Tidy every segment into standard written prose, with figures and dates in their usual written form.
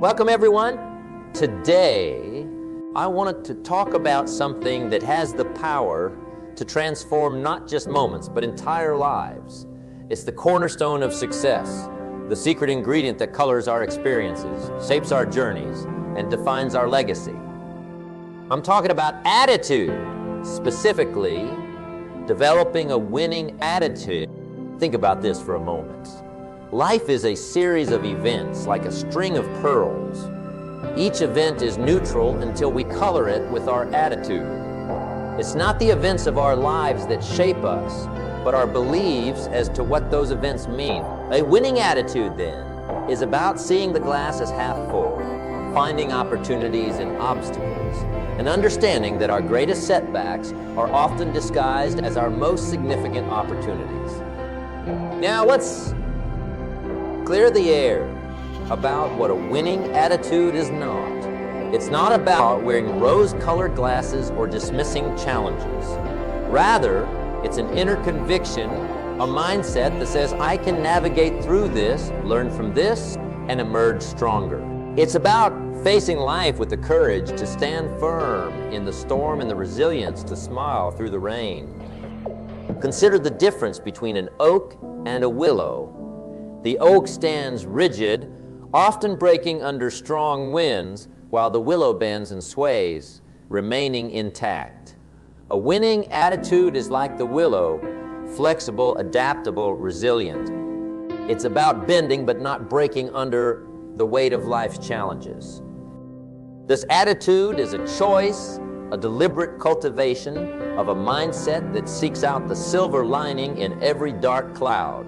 Welcome everyone. Today, I wanted to talk about something that has the power to transform not just moments, but entire lives. It's the cornerstone of success, the secret ingredient that colors our experiences, shapes our journeys, and defines our legacy. I'm talking about attitude, specifically developing a winning attitude. Think about this for a moment. Life is a series of events, like a string of pearls. Each event is neutral until we color it with our attitude. It's not the events of our lives that shape us, but our beliefs as to what those events mean. A winning attitude, then, is about seeing the glass as half full, finding opportunities in obstacles, and understanding that our greatest setbacks are often disguised as our most significant opportunities. Now let's clear the air about what a winning attitude is not. It's not about wearing rose-colored glasses or dismissing challenges. Rather, it's an inner conviction, a mindset that says, I can navigate through this, learn from this, and emerge stronger. It's about facing life with the courage to stand firm in the storm and the resilience to smile through the rain. Consider the difference between an oak and a willow. The oak stands rigid, often breaking under strong winds, while the willow bends and sways, remaining intact. A winning attitude is like the willow, flexible, adaptable, resilient. It's about bending but not breaking under the weight of life's challenges. This attitude is a choice, a deliberate cultivation of a mindset that seeks out the silver lining in every dark cloud.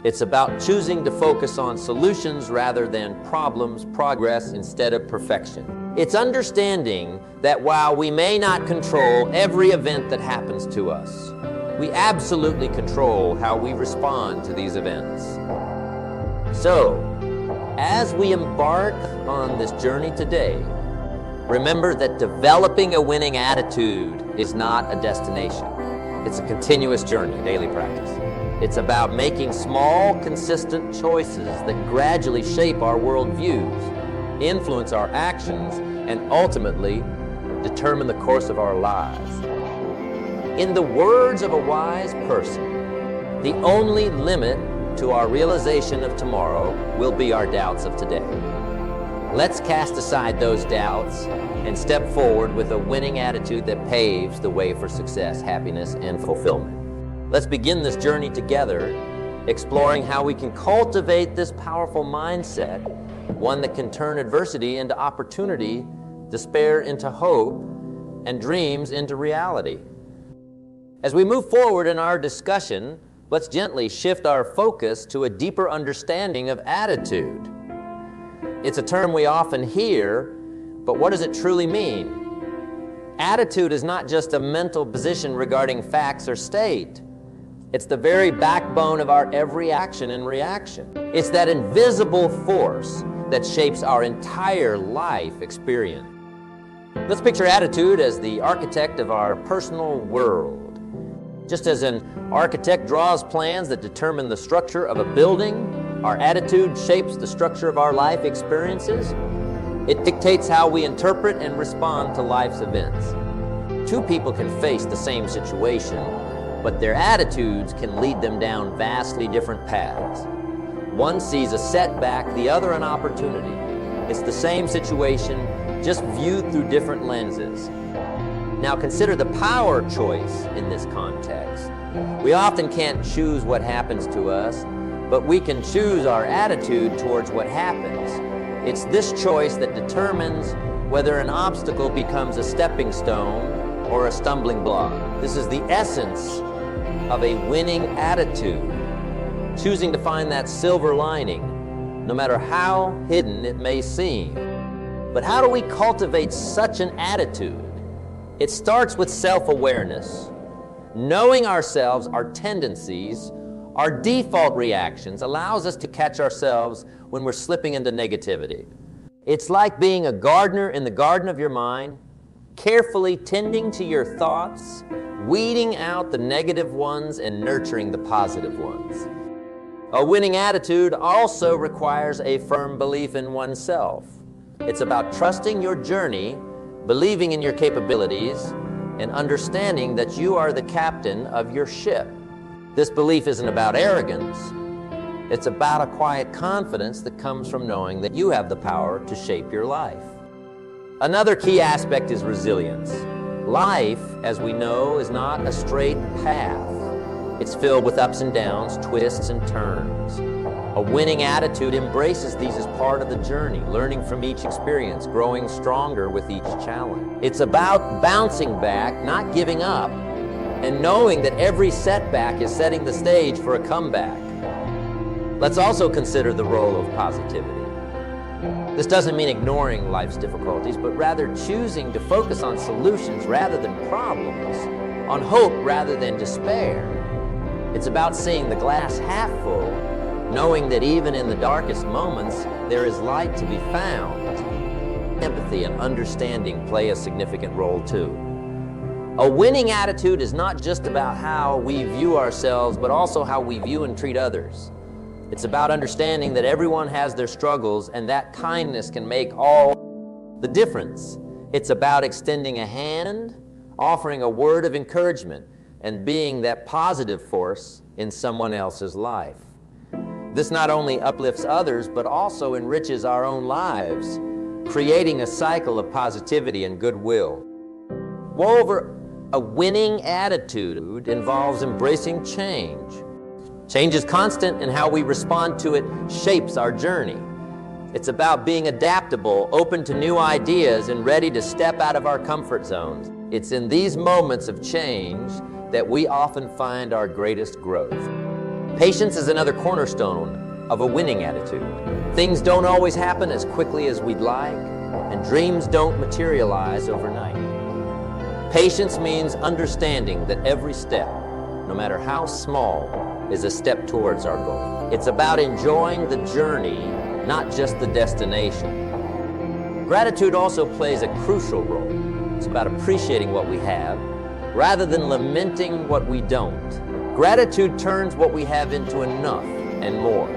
It's about choosing to focus on solutions rather than problems, progress instead of perfection. It's understanding that while we may not control every event that happens to us, we absolutely control how we respond to these events. So, as we embark on this journey today, remember that developing a winning attitude is not a destination. It's a continuous journey, daily practice. It's about making small, consistent choices that gradually shape our worldviews, influence our actions, and ultimately determine the course of our lives. In the words of a wise person, the only limit to our realization of tomorrow will be our doubts of today. Let's cast aside those doubts and step forward with a winning attitude that paves the way for success, happiness, and fulfillment. Let's begin this journey together, exploring how we can cultivate this powerful mindset, one that can turn adversity into opportunity, despair into hope, and dreams into reality. As we move forward in our discussion, let's gently shift our focus to a deeper understanding of attitude. It's a term we often hear, but what does it truly mean? Attitude is not just a mental position regarding facts or state. It's the very backbone of our every action and reaction. It's that invisible force that shapes our entire life experience. Let's picture attitude as the architect of our personal world. Just as an architect draws plans that determine the structure of a building, our attitude shapes the structure of our life experiences. It dictates how we interpret and respond to life's events. Two people can face the same situation, but their attitudes can lead them down vastly different paths. One sees a setback, the other an opportunity. It's the same situation, just viewed through different lenses. Now consider the power choice in this context. We often can't choose what happens to us, but we can choose our attitude towards what happens. It's this choice that determines whether an obstacle becomes a stepping stone or a stumbling block. This is the essence of a winning attitude, choosing to find that silver lining, no matter how hidden it may seem. But how do we cultivate such an attitude? It starts with self-awareness. Knowing ourselves, our tendencies, our default reactions allows us to catch ourselves when we're slipping into negativity. It's like being a gardener in the garden of your mind, carefully tending to your thoughts, weeding out the negative ones and nurturing the positive ones. A winning attitude also requires a firm belief in oneself. It's about trusting your journey, believing in your capabilities, and understanding that you are the captain of your ship. This belief isn't about arrogance. It's about a quiet confidence that comes from knowing that you have the power to shape your life. Another key aspect is resilience. Life, as we know, is not a straight path. It's filled with ups and downs, twists and turns. A winning attitude embraces these as part of the journey, learning from each experience, growing stronger with each challenge. It's about bouncing back, not giving up, and knowing that every setback is setting the stage for a comeback. Let's also consider the role of positivity. This doesn't mean ignoring life's difficulties, but rather choosing to focus on solutions rather than problems, on hope rather than despair. It's about seeing the glass half full, knowing that even in the darkest moments, there is light to be found. Empathy and understanding play a significant role too. A winning attitude is not just about how we view ourselves, but also how we view and treat others. It's about understanding that everyone has their struggles and that kindness can make all the difference. It's about extending a hand, offering a word of encouragement, and being that positive force in someone else's life. This not only uplifts others, but also enriches our own lives, creating a cycle of positivity and goodwill. Moreover, a winning attitude involves embracing change. Change is constant, and how we respond to it shapes our journey. It's about being adaptable, open to new ideas, and ready to step out of our comfort zones. It's in these moments of change that we often find our greatest growth. Patience is another cornerstone of a winning attitude. Things don't always happen as quickly as we'd like, and dreams don't materialize overnight. Patience means understanding that every step, no matter how small, is a step towards our goal. It's about enjoying the journey, not just the destination. Gratitude also plays a crucial role. It's about appreciating what we have, rather than lamenting what we don't. Gratitude turns what we have into enough and more.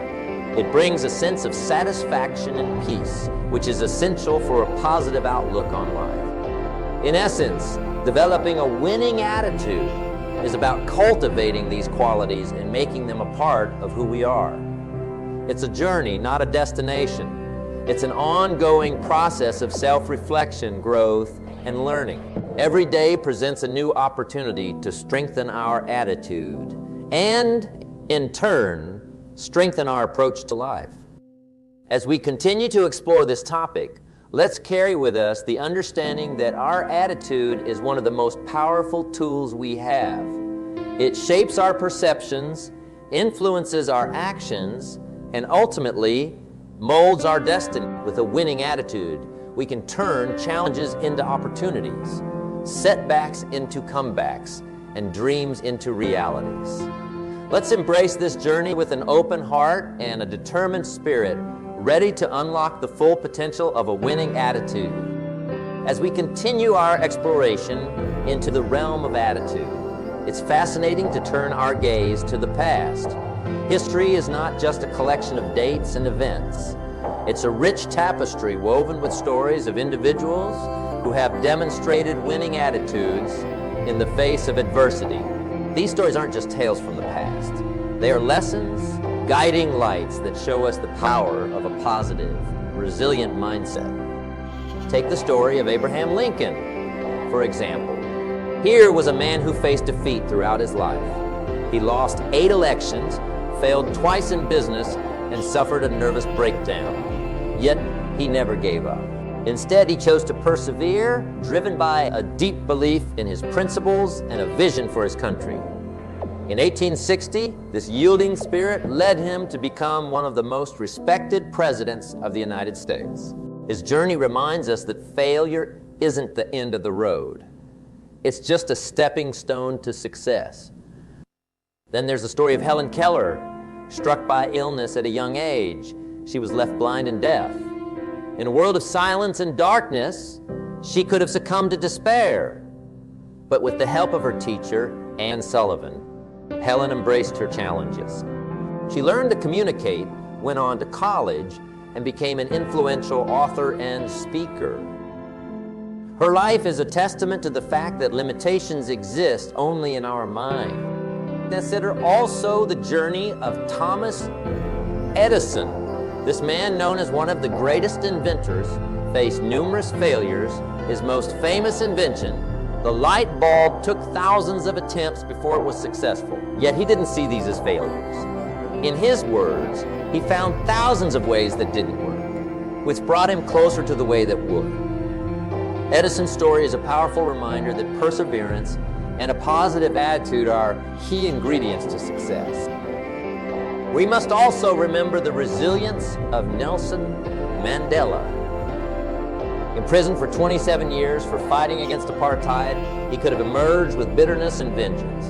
It brings a sense of satisfaction and peace, which is essential for a positive outlook on life. In essence, developing a winning attitude is about cultivating these qualities and making them a part of who we are. It's a journey, not a destination. It's an ongoing process of self-reflection, growth, and learning. Every day presents a new opportunity to strengthen our attitude and, in turn, strengthen our approach to life. As we continue to explore this topic, let's carry with us the understanding that our attitude is one of the most powerful tools we have. It shapes our perceptions, influences our actions, and ultimately molds our destiny. With a winning attitude, we can turn challenges into opportunities, setbacks into comebacks, and dreams into realities. Let's embrace this journey with an open heart and a determined spirit, ready to unlock the full potential of a winning attitude. As we continue our exploration into the realm of attitude, it's fascinating to turn our gaze to the past. History is not just a collection of dates and events. It's a rich tapestry woven with stories of individuals who have demonstrated winning attitudes in the face of adversity. These stories aren't just tales from the past. They are lessons, guiding lights that show us the power of a positive, resilient mindset. Take the story of Abraham Lincoln, for example. Here was a man who faced defeat throughout his life. He lost 8 elections, failed twice in business, and suffered a nervous breakdown. Yet, he never gave up. Instead, he chose to persevere, driven by a deep belief in his principles and a vision for his country. In 1860, this yielding spirit led him to become one of the most respected presidents of the United States. His journey reminds us that failure isn't the end of the road. It's just a stepping stone to success. Then there's the story of Helen Keller, struck by illness at a young age. She was left blind and deaf. In a world of silence and darkness, she could have succumbed to despair. But with the help of her teacher, Anne Sullivan, Helen embraced her challenges. She learned to communicate, went on to college, and became an influential author and speaker. Her life is a testament to the fact that limitations exist only in our mind. Consider also the journey of Thomas Edison. This man, known as one of the greatest inventors, faced numerous failures. His most famous invention, the light bulb, took thousands of attempts before it was successful. Yet he didn't see these as failures. In his words, he found thousands of ways that didn't work, which brought him closer to the way that would. Edison's story is a powerful reminder that perseverance and a positive attitude are key ingredients to success. We must also remember the resilience of Nelson Mandela. Imprisoned for 27 years for fighting against apartheid, he could have emerged with bitterness and vengeance.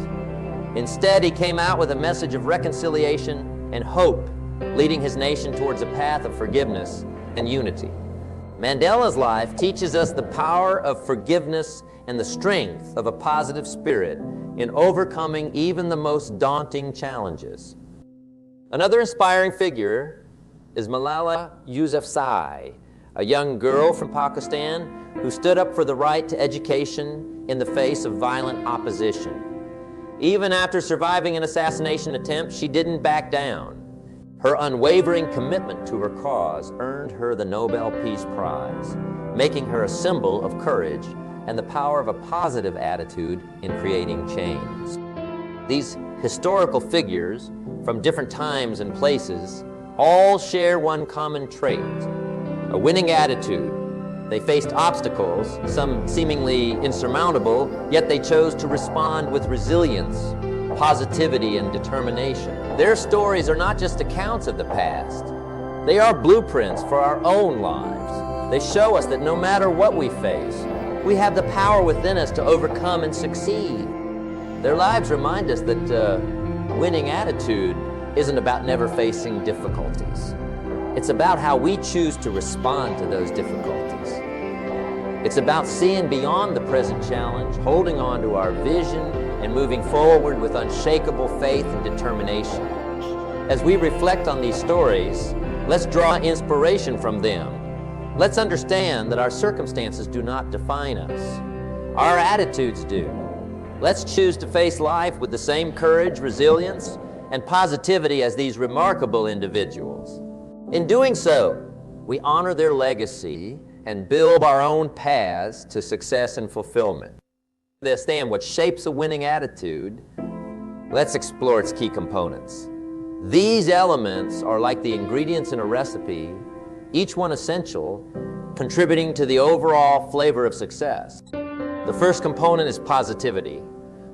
Instead, he came out with a message of reconciliation and hope, leading his nation towards a path of forgiveness and unity. Mandela's life teaches us the power of forgiveness and the strength of a positive spirit in overcoming even the most daunting challenges. Another inspiring figure is Malala Yousafzai, a young girl from Pakistan who stood up for the right to education in the face of violent opposition. Even after surviving an assassination attempt, she didn't back down. Her unwavering commitment to her cause earned her the Nobel Peace Prize, making her a symbol of courage and the power of a positive attitude in creating change. These historical figures from different times and places all share one common trait: a winning attitude. They faced obstacles, some seemingly insurmountable, yet they chose to respond with resilience, positivity, and determination. Their stories are not just accounts of the past. They are blueprints for our own lives. They show us that no matter what we face, we have the power within us to overcome and succeed. Their lives remind us that winning attitude isn't about never facing difficulties. It's about how we choose to respond to those difficulties. It's about seeing beyond the present challenge, holding on to our vision, and moving forward with unshakable faith and determination. As we reflect on these stories, let's draw inspiration from them. Let's understand that our circumstances do not define us. Our attitudes do. Let's choose to face life with the same courage, resilience, and positivity as these remarkable individuals. In doing so, we honor their legacy and build our own paths to success and fulfillment. To understand what shapes a winning attitude, let's explore its key components. These elements are like the ingredients in a recipe, each one essential, contributing to the overall flavor of success. The first component is positivity.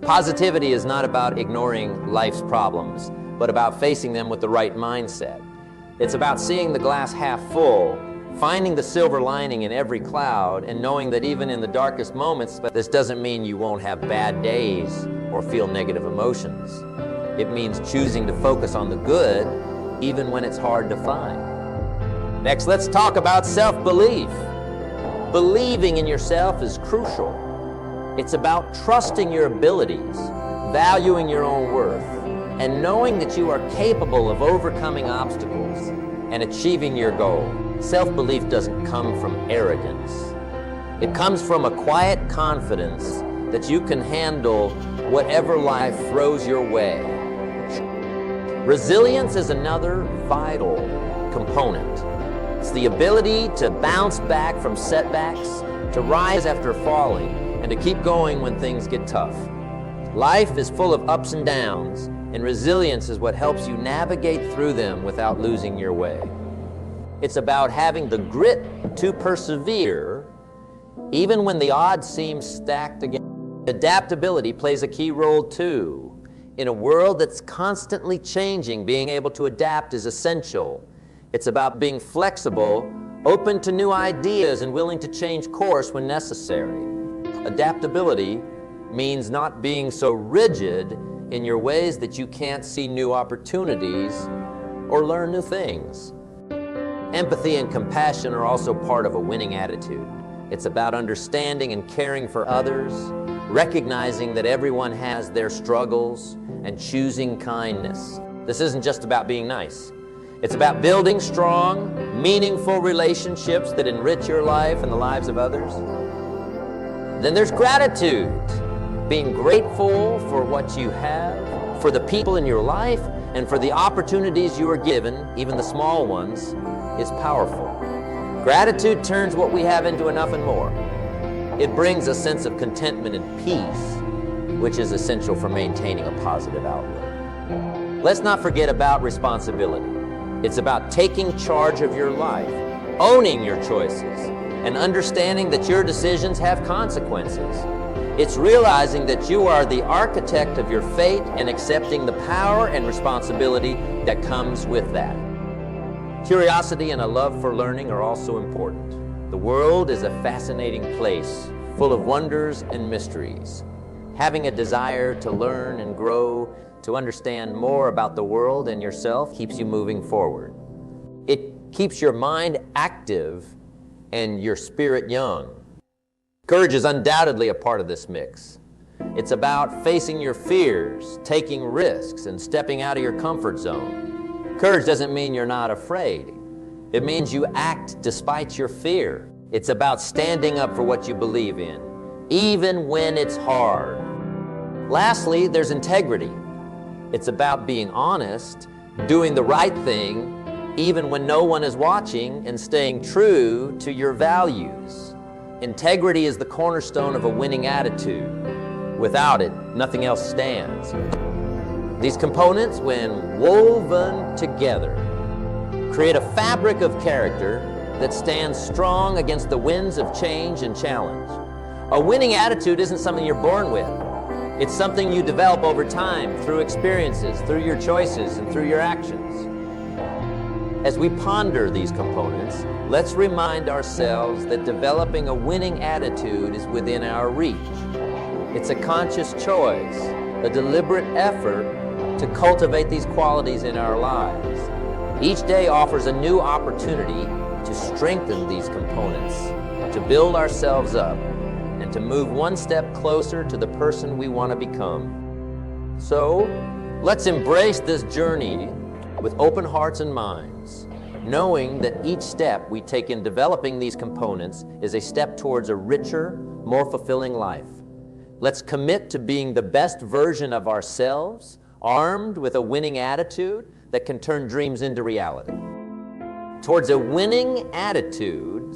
Positivity is not about ignoring life's problems, but about facing them with the right mindset. It's about seeing the glass half full, finding the silver lining in every cloud, and knowing that even in the darkest moments, but this doesn't mean you won't have bad days or feel negative emotions. It means choosing to focus on the good, even when it's hard to find. Next, let's talk about self-belief. Believing in yourself is crucial. It's about trusting your abilities, valuing your own worth, and knowing that you are capable of overcoming obstacles and achieving your goal. Self-belief doesn't come from arrogance. It comes from a quiet confidence that you can handle whatever life throws your way. Resilience is another vital component. It's the ability to bounce back from setbacks, to rise after falling, and to keep going when things get tough. Life is full of ups and downs, and resilience is what helps you navigate through them without losing your way. It's about having the grit to persevere, even when the odds seem stacked against. Adaptability plays a key role too. In a world that's constantly changing, being able to adapt is essential. It's about being flexible, open to new ideas, and willing to change course when necessary. Adaptability means not being so rigid in your ways that you can't see new opportunities or learn new things. Empathy and compassion are also part of a winning attitude. It's about understanding and caring for others, recognizing that everyone has their struggles, and choosing kindness. This isn't just about being nice. It's about building strong, meaningful relationships that enrich your life and the lives of others. Then there's gratitude, being grateful for what you have, for the people in your life, and for the opportunities you are given, even the small ones, is powerful. Gratitude turns what we have into enough and more. It brings a sense of contentment and peace, which is essential for maintaining a positive outlook. Let's not forget about responsibility. It's about taking charge of your life, owning your choices, and understanding that your decisions have consequences. It's realizing that you are the architect of your fate and accepting the power and responsibility that comes with that. Curiosity and a love for learning are also important. The world is a fascinating place, full of wonders and mysteries. Having a desire to learn and grow, to understand more about the world and yourself, keeps you moving forward. It keeps your mind active and your spirit young. Courage is undoubtedly a part of this mix. It's about facing your fears, taking risks, and stepping out of your comfort zone. Courage doesn't mean you're not afraid. It means you act despite your fear. It's about standing up for what you believe in, even when it's hard. Lastly, there's integrity. It's about being honest, doing the right thing, even when no one is watching, and staying true to your values. Integrity is the cornerstone of a winning attitude. Without it, nothing else stands. These components, when woven together, create a fabric of character that stands strong against the winds of change and challenge. A winning attitude isn't something you're born with. It's something you develop over time, through experiences, through your choices, and through your actions. As we ponder these components, let's remind ourselves that developing a winning attitude is within our reach. It's a conscious choice, a deliberate effort to cultivate these qualities in our lives. Each day offers a new opportunity to strengthen these components, to build ourselves up, and to move one step closer to the person we want to become. So, let's embrace this journey with open hearts and minds, knowing that each step we take in developing these components is a step towards a richer, more fulfilling life. Let's commit to being the best version of ourselves, armed with a winning attitude that can turn dreams into reality. Towards a winning attitude,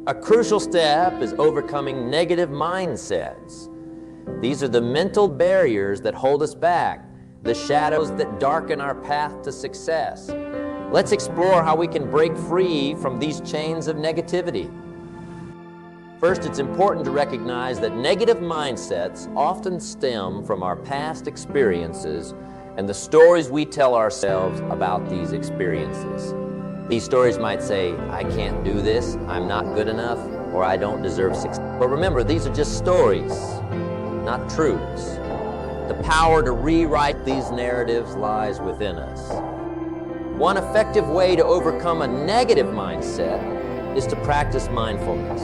a crucial step is overcoming negative mindsets. These are the mental barriers that hold us back, the shadows that darken our path to success. Let's explore how we can break free from these chains of negativity. First, it's important to recognize that negative mindsets often stem from our past experiences and the stories we tell ourselves about these experiences. These stories might say, I can't do this, I'm not good enough, or I don't deserve success. But remember, these are just stories, not truths. The power to rewrite these narratives lies within us. One effective way to overcome a negative mindset is to practice mindfulness.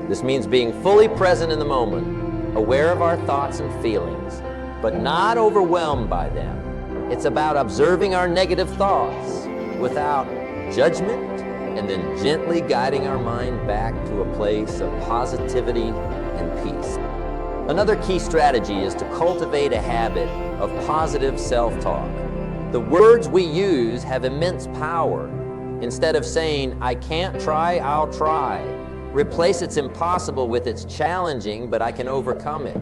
This means being fully present in the moment, aware of our thoughts and feelings, but not overwhelmed by them. It's about observing our negative thoughts without judgment, and then gently guiding our mind back to a place of positivity and peace. Another key strategy is to cultivate a habit of positive self-talk. The words we use have immense power. Instead of saying, I can't try, I'll try, replace it's impossible with it's challenging, but I can overcome it.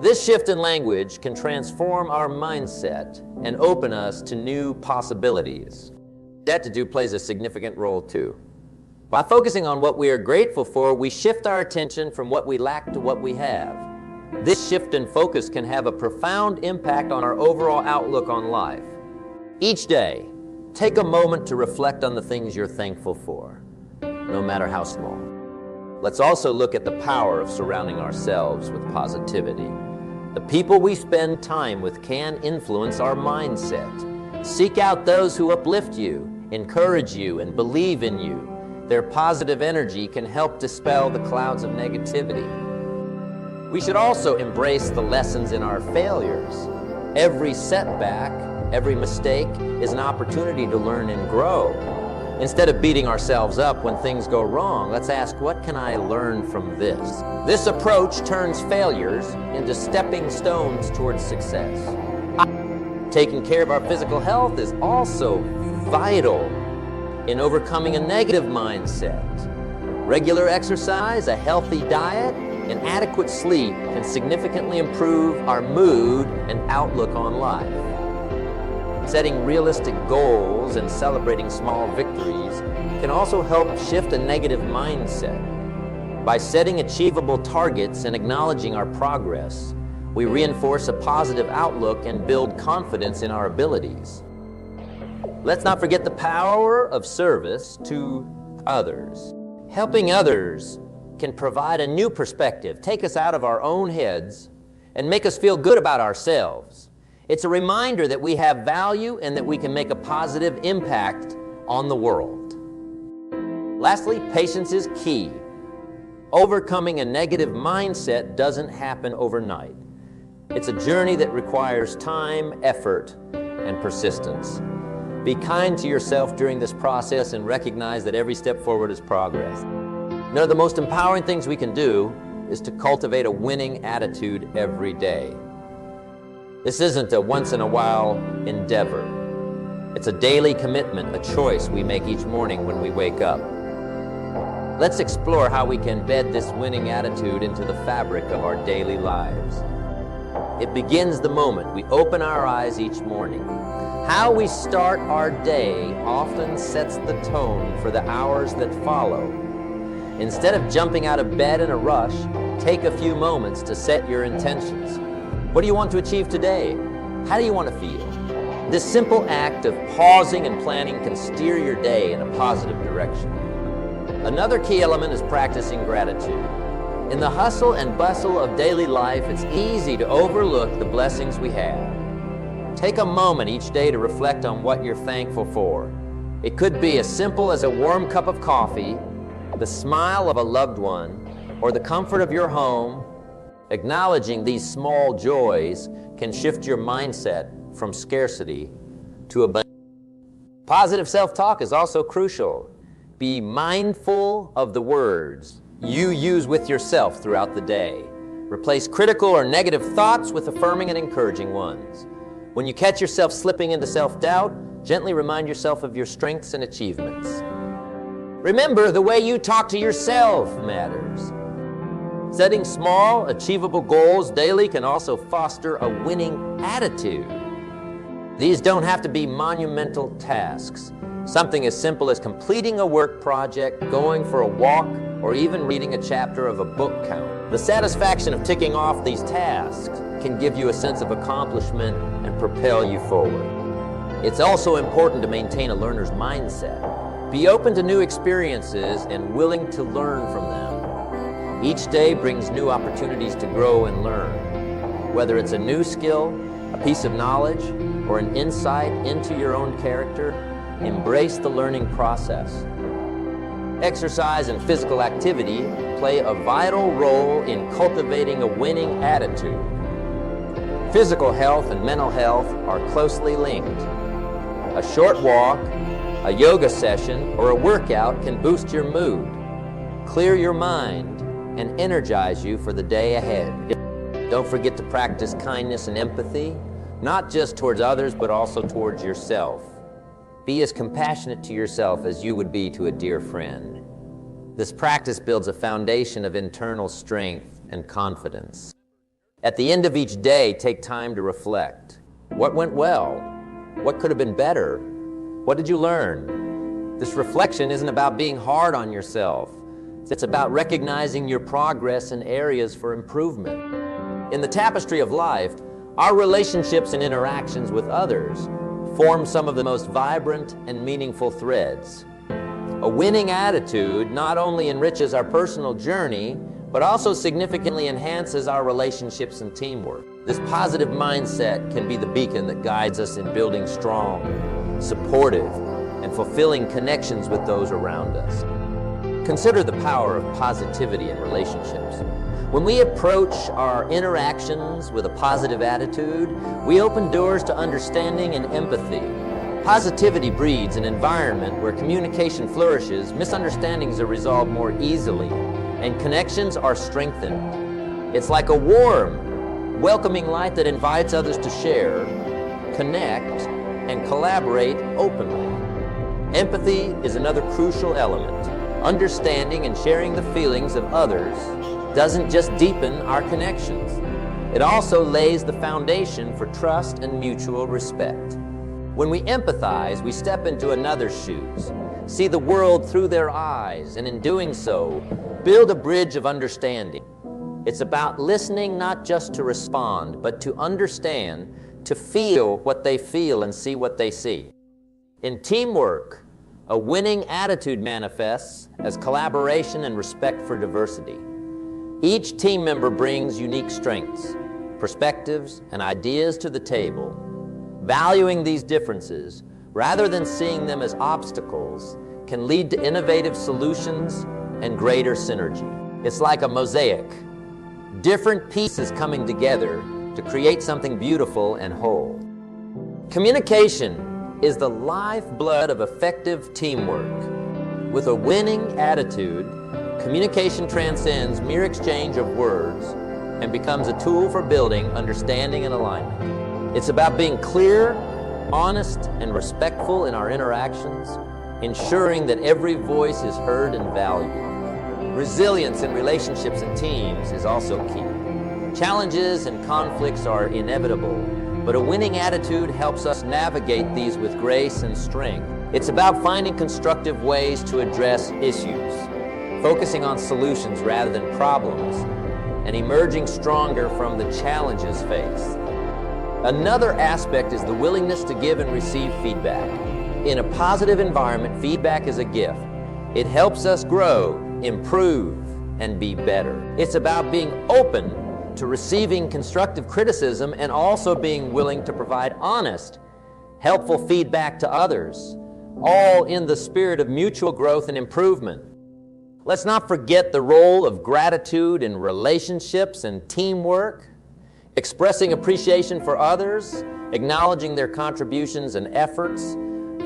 This shift in language can transform our mindset and open us to new possibilities. Gratitude plays a significant role too. By focusing on what we are grateful for, we shift our attention from what we lack to what we have. This shift in focus can have a profound impact on our overall outlook on life. Each day, take a moment to reflect on the things you're thankful for, no matter how small. Let's also look at the power of surrounding ourselves with positivity. The people we spend time with can influence our mindset. Seek out those who uplift you, encourage you, and believe in you. Their positive energy can help dispel the clouds of negativity. We should also embrace the lessons in our failures. Every setback Every mistake is an opportunity to learn and grow. Instead of beating ourselves up when things go wrong, let's ask, what can I learn from this? This approach turns failures into stepping stones towards success. Taking care of our physical health is also vital in overcoming a negative mindset. Regular exercise, a healthy diet, and adequate sleep can significantly improve our mood and outlook on life. Setting realistic goals and celebrating small victories can also help shift a negative mindset. By setting achievable targets and acknowledging our progress, we reinforce a positive outlook and build confidence in our abilities. Let's not forget the power of service to others. Helping others can provide a new perspective, take us out of our own heads, and make us feel good about ourselves. It's a reminder that we have value and that we can make a positive impact on the world. Lastly, patience is key. Overcoming a negative mindset doesn't happen overnight. It's a journey that requires time, effort, and persistence. Be kind to yourself during this process and recognize that every step forward is progress. One of the most empowering things we can do is to cultivate a winning attitude every day. This isn't a once-in-a-while endeavor. It's a daily commitment, a choice we make each morning when we wake up. Let's explore how we can embed this winning attitude into the fabric of our daily lives. It begins the moment we open our eyes each morning. How we start our day often sets the tone for the hours that follow. Instead of jumping out of bed in a rush, take a few moments to set your intentions. What do you want to achieve today? How do you want to feel? This simple act of pausing and planning can steer your day in a positive direction. Another key element is practicing gratitude. In the hustle and bustle of daily life, it's easy to overlook the blessings we have. Take a moment each day to reflect on what you're thankful for. It could be as simple as a warm cup of coffee, the smile of a loved one, or the comfort of your home. Acknowledging these small joys can shift your mindset from scarcity to abundance. Positive self-talk is also crucial. Be mindful of the words you use with yourself throughout the day. Replace critical or negative thoughts with affirming and encouraging ones. When you catch yourself slipping into self-doubt, gently remind yourself of your strengths and achievements. Remember, the way you talk to yourself matters. Setting small, achievable goals daily can also foster a winning attitude. These don't have to be monumental tasks. Something as simple as completing a work project, going for a walk, or even reading a chapter of a book count. The satisfaction of ticking off these tasks can give you a sense of accomplishment and propel you forward. It's also important to maintain a learner's mindset. Be open to new experiences and willing to learn from them. Each day brings new opportunities to grow and learn. Whether it's a new skill, a piece of knowledge, or an insight into your own character, embrace the learning process. Exercise and physical activity play a vital role in cultivating a winning attitude. Physical health and mental health are closely linked. A short walk, a yoga session, or a workout can boost your mood, clear your mind, and energize you for the day ahead. Don't forget to practice kindness and empathy, not just towards others, but also towards yourself. Be as compassionate to yourself as you would be to a dear friend. This practice builds a foundation of internal strength and confidence. At the end of each day, take time to reflect. What went well? What could have been better? What did you learn? This reflection isn't about being hard on yourself. It's about recognizing your progress and areas for improvement. In the tapestry of life, our relationships and interactions with others form some of the most vibrant and meaningful threads. A winning attitude not only enriches our personal journey, but also significantly enhances our relationships and teamwork. This positive mindset can be the beacon that guides us in building strong, supportive, and fulfilling connections with those around us. Consider the power of positivity in relationships. When we approach our interactions with a positive attitude, we open doors to understanding and empathy. Positivity breeds an environment where communication flourishes, misunderstandings are resolved more easily, and connections are strengthened. It's like a warm, welcoming light that invites others to share, connect, and collaborate openly. Empathy is another crucial element. Understanding and sharing the feelings of others doesn't just deepen our connections. It also lays the foundation for trust and mutual respect. When we empathize, we step into another's shoes, see the world through their eyes, and in doing so, build a bridge of understanding. It's about listening not just to respond, but to understand, to feel what they feel and see what they see. In teamwork, a winning attitude manifests as collaboration and respect for diversity. Each team member brings unique strengths, perspectives, and ideas to the table. Valuing these differences, rather than seeing them as obstacles, can lead to innovative solutions and greater synergy. It's like a mosaic, different pieces coming together to create something beautiful and whole. Communication is the lifeblood of effective teamwork. With a winning attitude, communication transcends mere exchange of words and becomes a tool for building understanding and alignment. It's about being clear, honest, and respectful in our interactions, ensuring that every voice is heard and valued. Resilience in relationships and teams is also key. Challenges and conflicts are inevitable, but a winning attitude helps us navigate these with grace and strength. It's about finding constructive ways to address issues, focusing on solutions rather than problems, and emerging stronger from the challenges faced. Another aspect is the willingness to give and receive feedback. In a positive environment, feedback is a gift. It helps us grow, improve, and be better. It's about being open to receiving constructive criticism and also being willing to provide honest, helpful feedback to others, all in the spirit of mutual growth and improvement. Let's not forget the role of gratitude in relationships and teamwork. Expressing appreciation for others, acknowledging their contributions and efforts,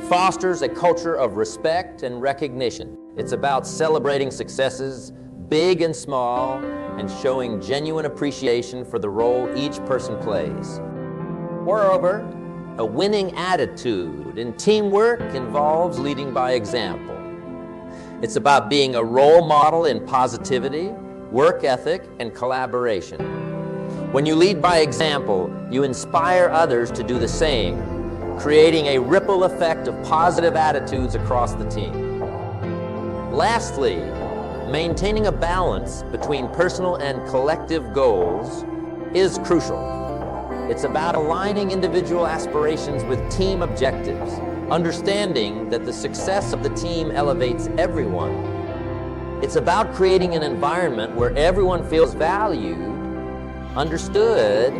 fosters a culture of respect and recognition. It's about celebrating successes, big and small, and showing genuine appreciation for the role each person plays. Moreover, a winning attitude in teamwork involves leading by example. It's about being a role model in positivity, work ethic, and collaboration. When you lead by example, you inspire others to do the same, creating a ripple effect of positive attitudes across the team. Lastly, maintaining a balance between personal and collective goals is crucial. It's about aligning individual aspirations with team objectives, understanding that the success of the team elevates everyone. It's about creating an environment where everyone feels valued, understood.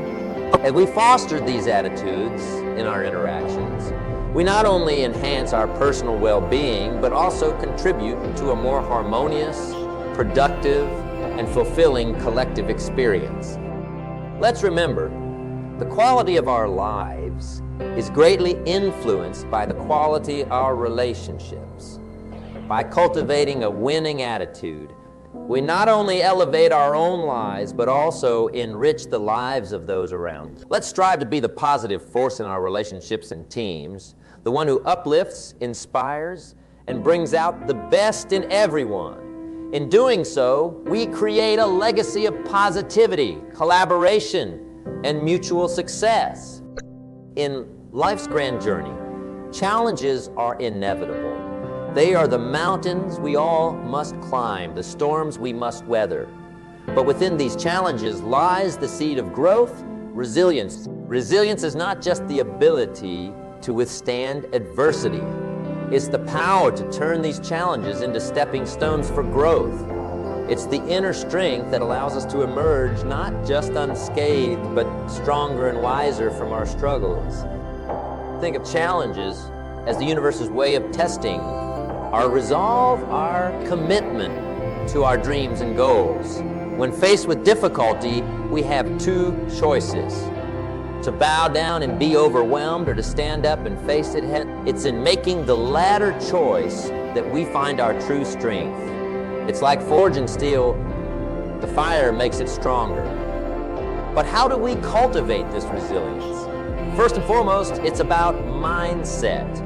As we foster these attitudes in our interactions, we not only enhance our personal well-being, but also contribute to a more harmonious, productive, and fulfilling collective experience. Let's remember, the quality of our lives is greatly influenced by the quality of our relationships. By cultivating a winning attitude, we not only elevate our own lives, but also enrich the lives of those around us. Let's strive to be the positive force in our relationships and teams, the one who uplifts, inspires, and brings out the best in everyone. In doing so, we create a legacy of positivity, collaboration, and mutual success. In life's grand journey, challenges are inevitable. They are the mountains we all must climb, the storms we must weather. But within these challenges lies the seed of growth, resilience. Resilience is not just the ability to withstand adversity. It's the power to turn these challenges into stepping stones for growth. It's the inner strength that allows us to emerge not just unscathed, but stronger and wiser from our struggles. Think of challenges as the universe's way of testing our resolve, our commitment to our dreams and goals. When faced with difficulty, we have two choices: to bow down and be overwhelmed, or to stand up and face it head. It's in making the latter choice that we find our true strength. It's like forging steel. The fire makes it stronger. But how do we cultivate this resilience? First and foremost, it's about mindset.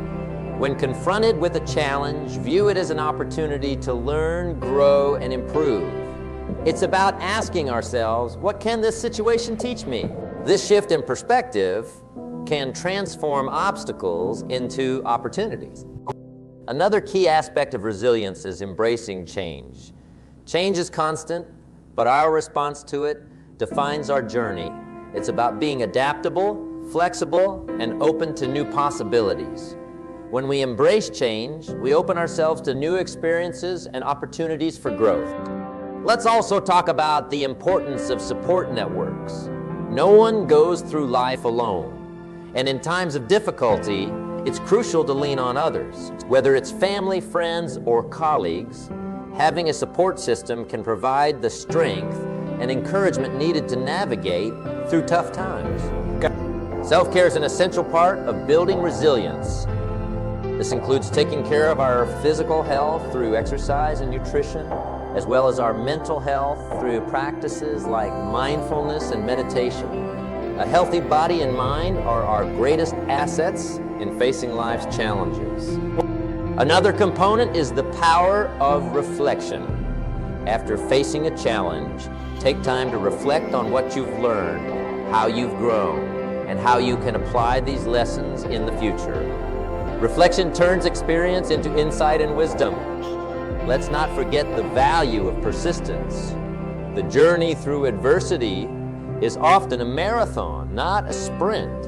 When confronted with a challenge, view it as an opportunity to learn, grow, and improve. It's about asking ourselves, what can this situation teach me? This shift in perspective can transform obstacles into opportunities. Another key aspect of resilience is embracing change. Change is constant, but our response to it defines our journey. It's about being adaptable, flexible, and open to new possibilities. When we embrace change, we open ourselves to new experiences and opportunities for growth. Let's also talk about the importance of support networks. No one goes through life alone, and in times of difficulty, it's crucial to lean on others. Whether it's family, friends, or colleagues, having a support system can provide the strength and encouragement needed to navigate through tough times. Self-care is an essential part of building resilience. This includes taking care of our physical health through exercise and nutrition, as well as our mental health through practices like mindfulness and meditation. A healthy body and mind are our greatest assets in facing life's challenges. Another component is the power of reflection. After facing a challenge, take time to reflect on what you've learned, how you've grown, and how you can apply these lessons in the future. Reflection turns experience into insight and wisdom. Let's not forget the value of persistence. The journey through adversity is often a marathon, not a sprint.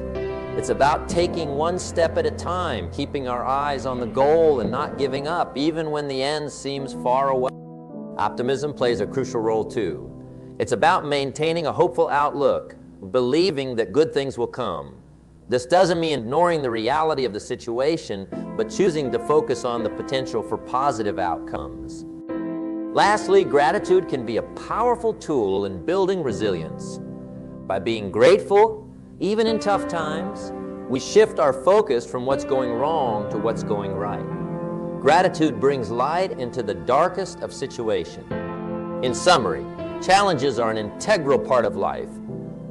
It's about taking one step at a time, keeping our eyes on the goal and not giving up, even when the end seems far away. Optimism plays a crucial role too. It's about maintaining a hopeful outlook, believing that good things will come. This doesn't mean ignoring the reality of the situation, but choosing to focus on the potential for positive outcomes. Lastly, gratitude can be a powerful tool in building resilience. By being grateful, even in tough times, we shift our focus from what's going wrong to what's going right. Gratitude brings light into the darkest of situations. In summary, challenges are an integral part of life,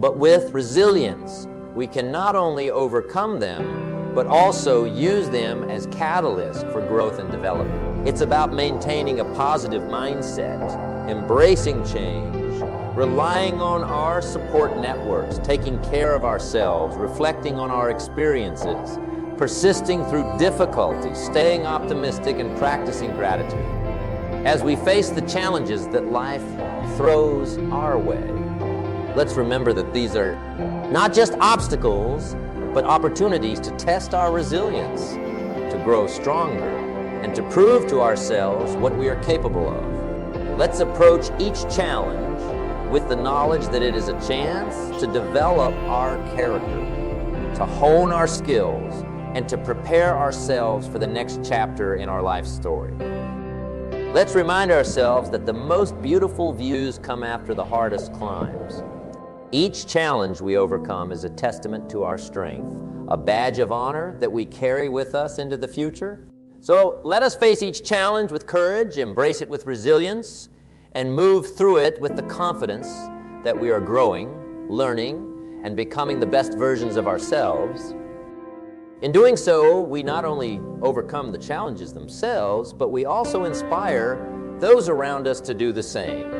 but with resilience, we can not only overcome them, but also use them as catalysts for growth and development. It's about maintaining a positive mindset, embracing change, relying on our support networks, taking care of ourselves, reflecting on our experiences, persisting through difficulty, staying optimistic, and practicing gratitude. As we face the challenges that life throws our way, let's remember that these are not just obstacles, but opportunities to test our resilience, to grow stronger, and to prove to ourselves what we are capable of. Let's approach each challenge with the knowledge that it is a chance to develop our character, to hone our skills, and to prepare ourselves for the next chapter in our life story. Let's remind ourselves that the most beautiful views come after the hardest climbs. Each challenge we overcome is a testament to our strength, a badge of honor that we carry with us into the future. So let us face each challenge with courage, embrace it with resilience, and move through it with the confidence that we are growing, learning, and becoming the best versions of ourselves. In doing so, we not only overcome the challenges themselves, but we also inspire those around us to do the same.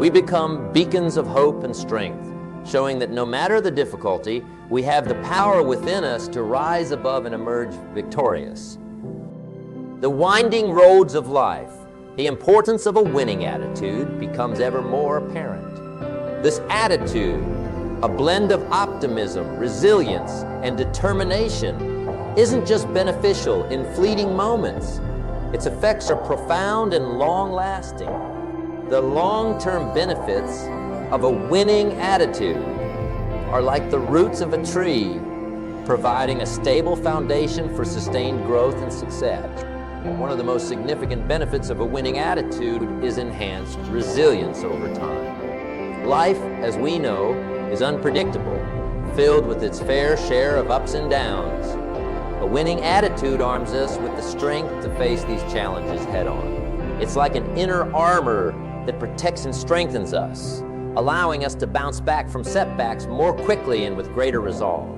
We become beacons of hope and strength, showing that no matter the difficulty, we have the power within us to rise above and emerge victorious. The winding roads of life, the importance of a winning attitude becomes ever more apparent. This attitude, a blend of optimism, resilience, and determination, isn't just beneficial in fleeting moments. Its effects are profound and long-lasting. The long-term benefits of a winning attitude are like the roots of a tree, providing a stable foundation for sustained growth and success. One of the most significant benefits of a winning attitude is enhanced resilience over time. Life, as we know, is unpredictable, filled with its fair share of ups and downs. A winning attitude arms us with the strength to face these challenges head-on. It's like an inner armor that protects and strengthens us, allowing us to bounce back from setbacks more quickly and with greater resolve.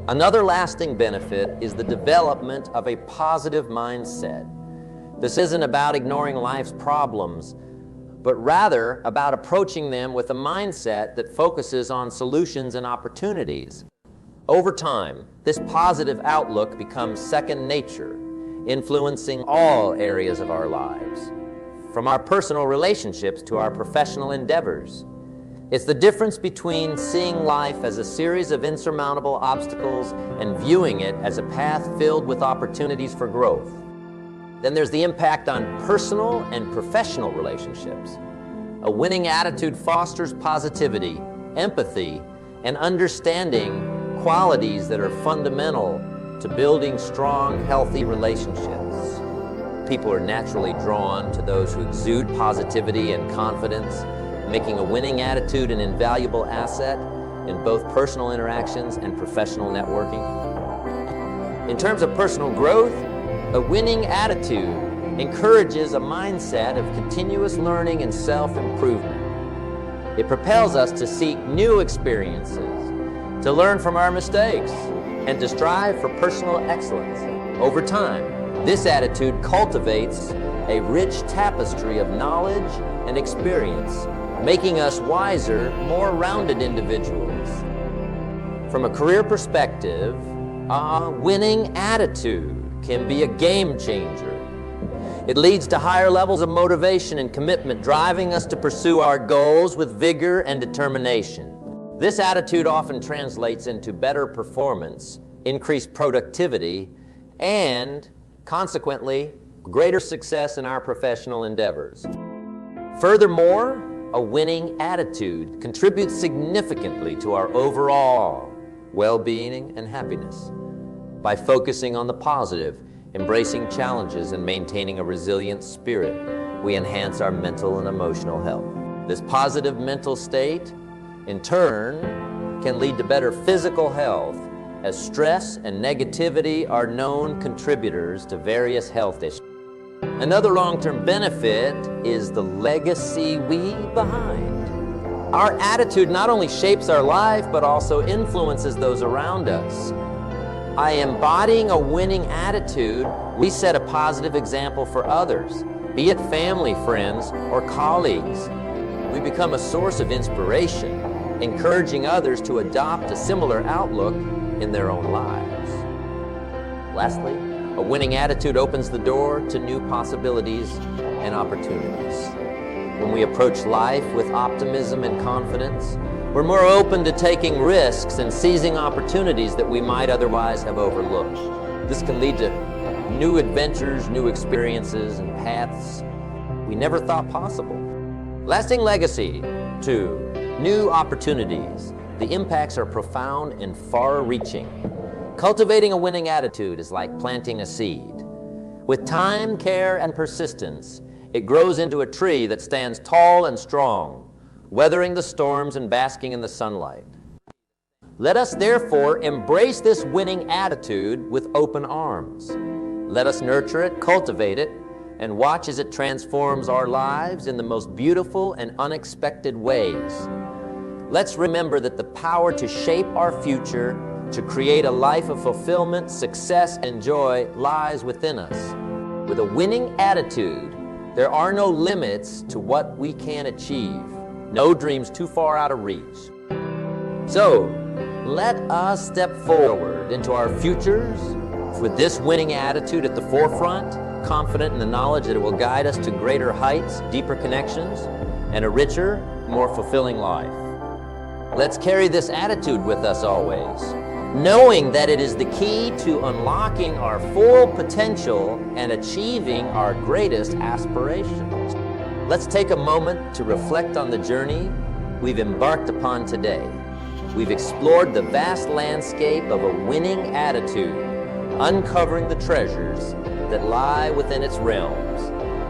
Another lasting benefit is the development of a positive mindset. This isn't about ignoring life's problems, but rather about approaching them with a mindset that focuses on solutions and opportunities. Over time, this positive outlook becomes second nature, influencing all areas of our lives, from our personal relationships to our professional endeavors. It's the difference between seeing life as a series of insurmountable obstacles and viewing it as a path filled with opportunities for growth. Then there's the impact on personal and professional relationships. A winning attitude fosters positivity, empathy, and understanding, qualities that are fundamental to building strong, healthy relationships. People are naturally drawn to those who exude positivity and confidence, making a winning attitude an invaluable asset in both personal interactions and professional networking. In terms of personal growth, a winning attitude encourages a mindset of continuous learning and self-improvement. It propels us to seek new experiences, to learn from our mistakes, and to strive for personal excellence. Over time, this attitude cultivates a rich tapestry of knowledge and experience, making us wiser, more rounded individuals. From a career perspective, a winning attitude can be a game changer. It leads to higher levels of motivation and commitment, driving us to pursue our goals with vigor and determination. This attitude often translates into better performance, increased productivity, and consequently, greater success in our professional endeavors. Furthermore, a winning attitude contributes significantly to our overall well-being and happiness. By focusing on the positive, embracing challenges, and maintaining a resilient spirit, we enhance our mental and emotional health. This positive mental state, in turn, can lead to better physical health, as stress and negativity are known contributors to various health issues. Another long-term benefit is the legacy we leave behind. Our attitude not only shapes our life, but also influences those around us. By embodying a winning attitude, we set a positive example for others, be it family, friends, or colleagues. We become a source of inspiration, encouraging others to adopt a similar outlook in their own lives. Lastly, a winning attitude opens the door to new possibilities and opportunities. When we approach life with optimism and confidence, we're more open to taking risks and seizing opportunities that we might otherwise have overlooked. This can lead to new adventures, new experiences, and paths we never thought possible. Lasting legacy, 2. New opportunities. The impacts are profound and far-reaching. Cultivating a winning attitude is like planting a seed. With time, care, and persistence, it grows into a tree that stands tall and strong, weathering the storms and basking in the sunlight. Let us therefore embrace this winning attitude with open arms. Let us nurture it, cultivate it, and watch as it transforms our lives in the most beautiful and unexpected ways. Let's remember that the power to shape our future, to create a life of fulfillment, success, and joy lies within us. With a winning attitude, there are no limits to what we can achieve, no dreams too far out of reach. So, let us step forward into our futures with this winning attitude at the forefront, confident in the knowledge that it will guide us to greater heights, deeper connections, and a richer, more fulfilling life. Let's carry this attitude with us always, knowing that it is the key to unlocking our full potential and achieving our greatest aspirations. Let's take a moment to reflect on the journey we've embarked upon today. We've explored the vast landscape of a winning attitude, uncovering the treasures that lie within its realms.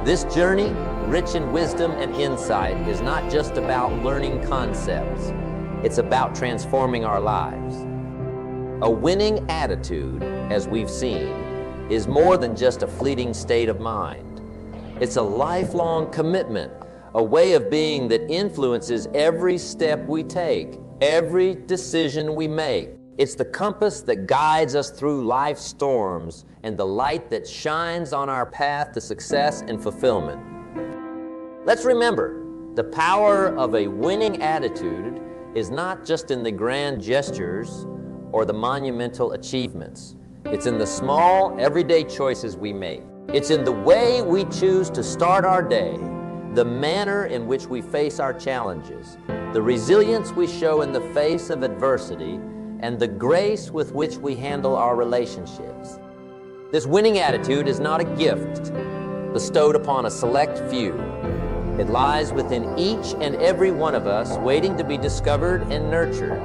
This journey, rich in wisdom and insight, is not just about learning concepts. It's about transforming our lives. A winning attitude, as we've seen, is more than just a fleeting state of mind. It's a lifelong commitment, a way of being that influences every step we take, every decision we make. It's the compass that guides us through life's storms and the light that shines on our path to success and fulfillment. Let's remember, the power of a winning attitude is not just in the grand gestures or the monumental achievements. It's in the small, everyday choices we make. It's in the way we choose to start our day, the manner in which we face our challenges, the resilience we show in the face of adversity, and the grace with which we handle our relationships. This winning attitude is not a gift bestowed upon a select few. It lies within each and every one of us, waiting to be discovered and nurtured.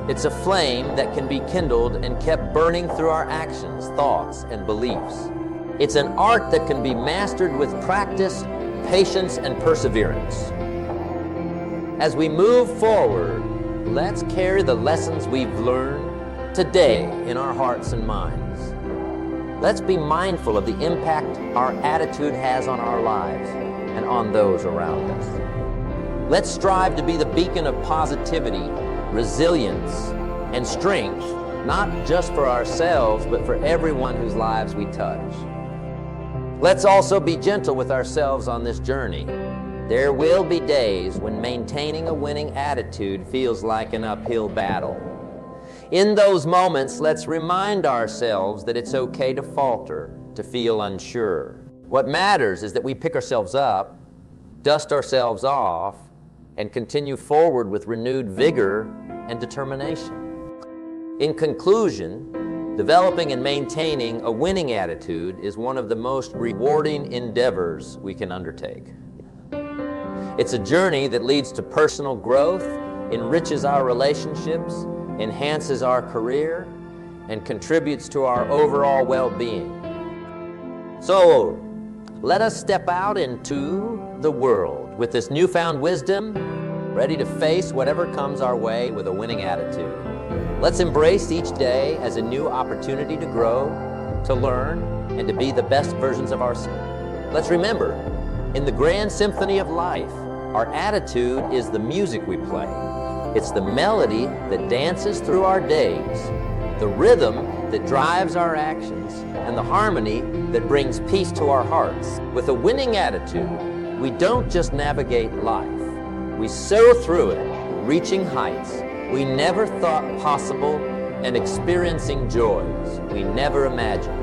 It's a flame that can be kindled and kept burning through our actions, thoughts, and beliefs. It's an art that can be mastered with practice, patience, and perseverance. As we move forward, let's carry the lessons we've learned today in our hearts and minds. Let's be mindful of the impact our attitude has on our lives and on those around us. Let's strive to be the beacon of positivity, resilience, and strength, not just for ourselves, but for everyone whose lives we touch. Let's also be gentle with ourselves on this journey. There will be days when maintaining a winning attitude feels like an uphill battle. In those moments, let's remind ourselves that it's okay to falter, to feel unsure. What matters is that we pick ourselves up, dust ourselves off, and continue forward with renewed vigor and determination. In conclusion, developing and maintaining a winning attitude is one of the most rewarding endeavors we can undertake. It's a journey that leads to personal growth, enriches our relationships, enhances our career, and contributes to our overall well-being. So, let us step out into the world with this newfound wisdom, ready to face whatever comes our way with a winning attitude. Let's embrace each day as a new opportunity to grow, to learn, and to be the best versions of ourselves. Let's remember, in the grand symphony of life, our attitude is the music we play. It's the melody that dances through our days, the rhythm that drives our actions, and the harmony that brings peace to our hearts. With a winning attitude, we don't just navigate life. We soar through it, reaching heights we never thought possible and experiencing joys we never imagined.